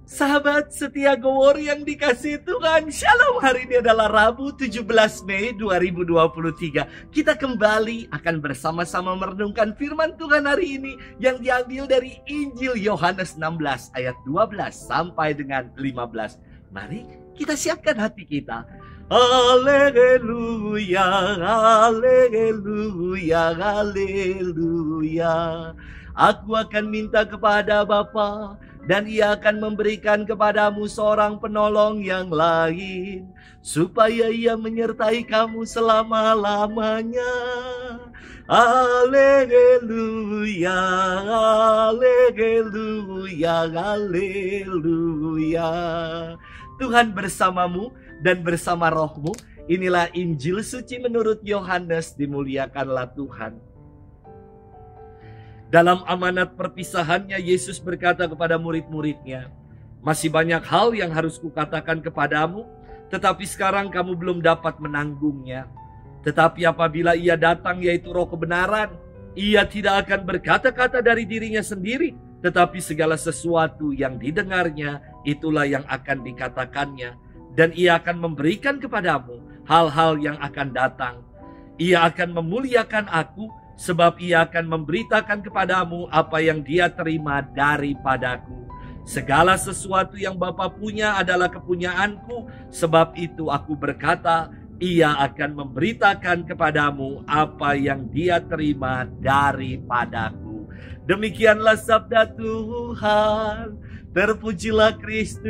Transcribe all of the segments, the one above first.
Sahabat setia Gowor yang dikasihi Tuhan, Shalom. Hari ini adalah Rabu 17 Mei 2023. Kita kembali akan bersama-sama merenungkan firman Tuhan hari ini yang diambil dari Injil Yohanes 16 ayat 12 sampai dengan 15. Mari kita siapkan hati kita. Haleluya, haleluya, haleluya. Aku akan minta kepada Bapa, dan Ia akan memberikan kepadamu seorang penolong yang lain, supaya Ia menyertai kamu selama-lamanya. Haleluya, haleluya, haleluya. Tuhan bersamamu dan bersama rohmu. Inilah Injil suci menurut Yohanes, dimuliakanlah Tuhan. Dalam amanat perpisahannya, Yesus berkata kepada murid-muridnya, "Masih banyak hal yang harus kukatakan kepadamu, tetapi sekarang kamu belum dapat menanggungnya. Tetapi apabila Ia datang, yaitu Roh kebenaran, Ia tidak akan berkata-kata dari dirinya sendiri, tetapi segala sesuatu yang didengarnya, itulah yang akan dikatakannya. Dan Ia akan memberikan kepadamu hal-hal yang akan datang. Ia akan memuliakan Aku, sebab Ia akan memberitakan kepadamu apa yang Dia terima daripadaku. Segala sesuatu yang Bapa punya adalah kepunyaanku, sebab itu Aku berkata, Ia akan memberitakan kepadamu apa yang Dia terima daripadaku." Demikianlah sabda Tuhan. Terpujilah Kristus.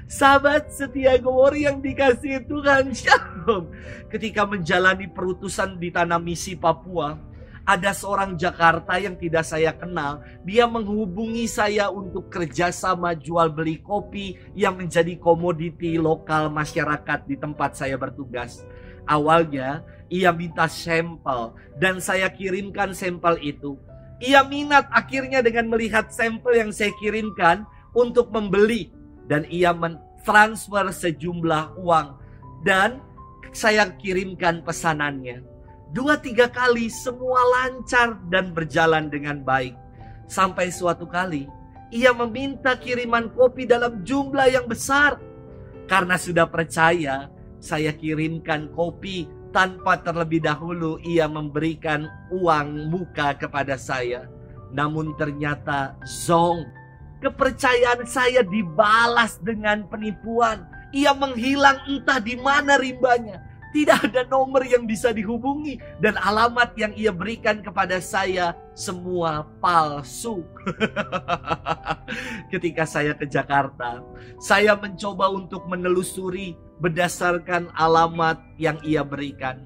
Sahabat setia Gowor yang dikasihi Tuhan, Shalom. Ketika menjalani perutusan di tanah misi Papua, ada seorang Jakarta yang tidak saya kenal. Dia menghubungi saya untuk kerjasama jual beli kopi yang menjadi komoditi lokal masyarakat di tempat saya bertugas. Awalnya ia minta sampel dan saya kirimkan sampel itu. Ia minat akhirnya dengan melihat sampel yang saya kirimkan untuk membeli. Dan ia mentransfer sejumlah uang. Dan saya kirimkan pesanannya. 2-3 kali semua lancar dan berjalan dengan baik. Sampai suatu kali ia meminta kiriman kopi dalam jumlah yang besar. Karena sudah percaya, saya kirimkan kopi tanpa terlebih dahulu ia memberikan uang muka kepada saya. Namun ternyata zong. Kepercayaan saya dibalas dengan penipuan. Ia menghilang entah di mana rimbanya. Tidak ada nomor yang bisa dihubungi. Dan alamat yang ia berikan kepada saya semua palsu. Ketika saya ke Jakarta, saya mencoba untuk menelusuri berdasarkan alamat yang ia berikan.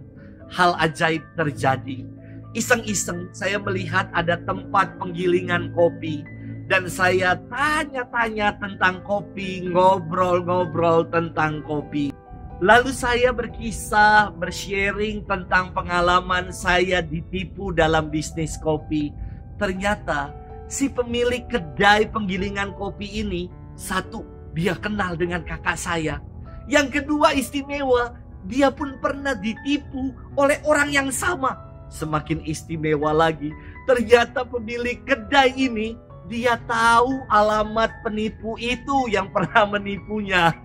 Hal ajaib terjadi. Iseng-iseng saya melihat ada tempat penggilingan kopi. Dan saya tanya-tanya tentang kopi, ngobrol-ngobrol tentang kopi. Lalu saya berkisah, bersharing tentang pengalaman saya ditipu dalam bisnis kopi. Ternyata si pemilik kedai penggilingan kopi ini, satu, dia kenal dengan kakak saya. Yang kedua istimewa, dia pun pernah ditipu oleh orang yang sama. Semakin istimewa lagi, ternyata pemilik kedai ini, dia tahu alamat penipu itu yang pernah menipunya.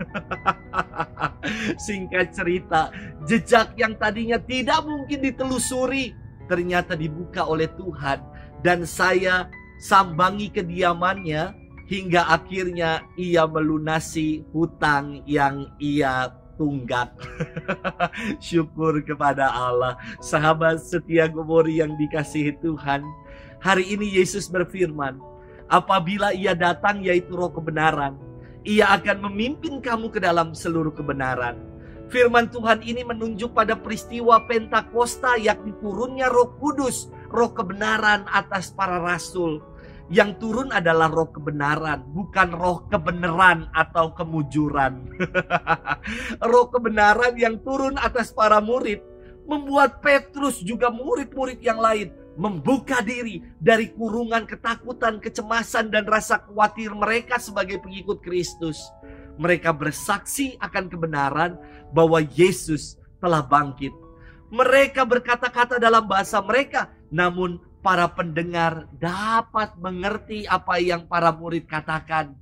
Singkat cerita, jejak yang tadinya tidak mungkin ditelusuri, ternyata dibuka oleh Tuhan. Dan saya sambangi kediamannya hingga akhirnya ia melunasi hutang yang ia tunggak. Syukur kepada Allah. Sahabat setia Gowor yang dikasihi Tuhan, hari ini Yesus berfirman, apabila Ia datang, yaitu Roh kebenaran, Ia akan memimpin kamu ke dalam seluruh kebenaran. Firman Tuhan ini menunjuk pada peristiwa Pentakosta, yakni turunnya Roh Kudus, Roh kebenaran atas para rasul. Yang turun adalah Roh kebenaran, bukan roh kebenaran atau kemujuran. Roh kebenaran yang turun atas para murid membuat Petrus juga murid-murid yang lain membuka diri dari kurungan ketakutan, kecemasan, dan rasa khawatir mereka sebagai pengikut Kristus. Mereka bersaksi akan kebenaran bahwa Yesus telah bangkit. Mereka berkata-kata dalam bahasa mereka, namun para pendengar dapat mengerti apa yang para murid katakan.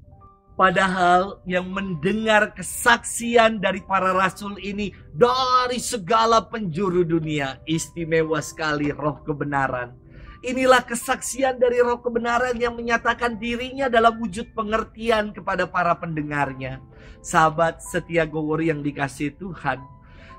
Padahal yang mendengar kesaksian dari para rasul ini dari segala penjuru dunia, istimewa sekali roh kebenaran. Inilah kesaksian dari roh kebenaran yang menyatakan dirinya dalam wujud pengertian kepada para pendengarnya. Sahabat setia Gowori yang dikasihi Tuhan,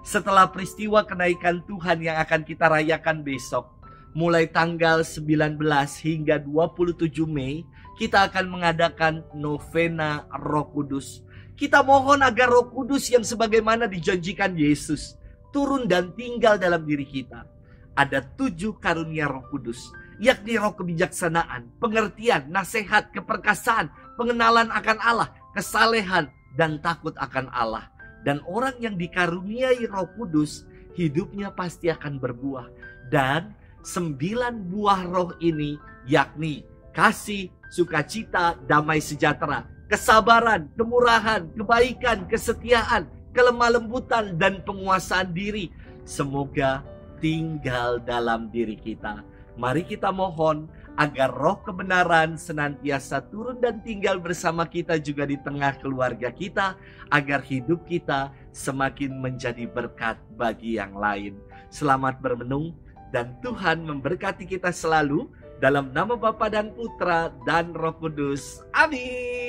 setelah peristiwa kenaikan Tuhan yang akan kita rayakan besok, mulai tanggal 19 hingga 27 Mei, kita akan mengadakan novena Roh Kudus. Kita mohon agar Roh Kudus yang sebagaimana dijanjikan Yesus turun dan tinggal dalam diri kita. Ada 7 karunia Roh Kudus, yakni roh kebijaksanaan, pengertian, nasihat, keperkasaan, pengenalan akan Allah, kesalehan, dan takut akan Allah. Dan orang yang dikaruniai Roh Kudus, hidupnya pasti akan berbuah. Dan 9 buah roh ini yakni kasih, sukacita, damai sejahtera, kesabaran, kemurahan, kebaikan, kesetiaan, kelemah lembutan, dan penguasaan diri. Semoga tinggal dalam diri kita. Mari kita mohon agar roh kebenaran senantiasa turun dan tinggal bersama kita juga di tengah keluarga kita, agar hidup kita semakin menjadi berkat bagi yang lain. Selamat bermenung dan Tuhan memberkati kita selalu. Dalam nama Bapa dan Putra dan Roh Kudus. Amin.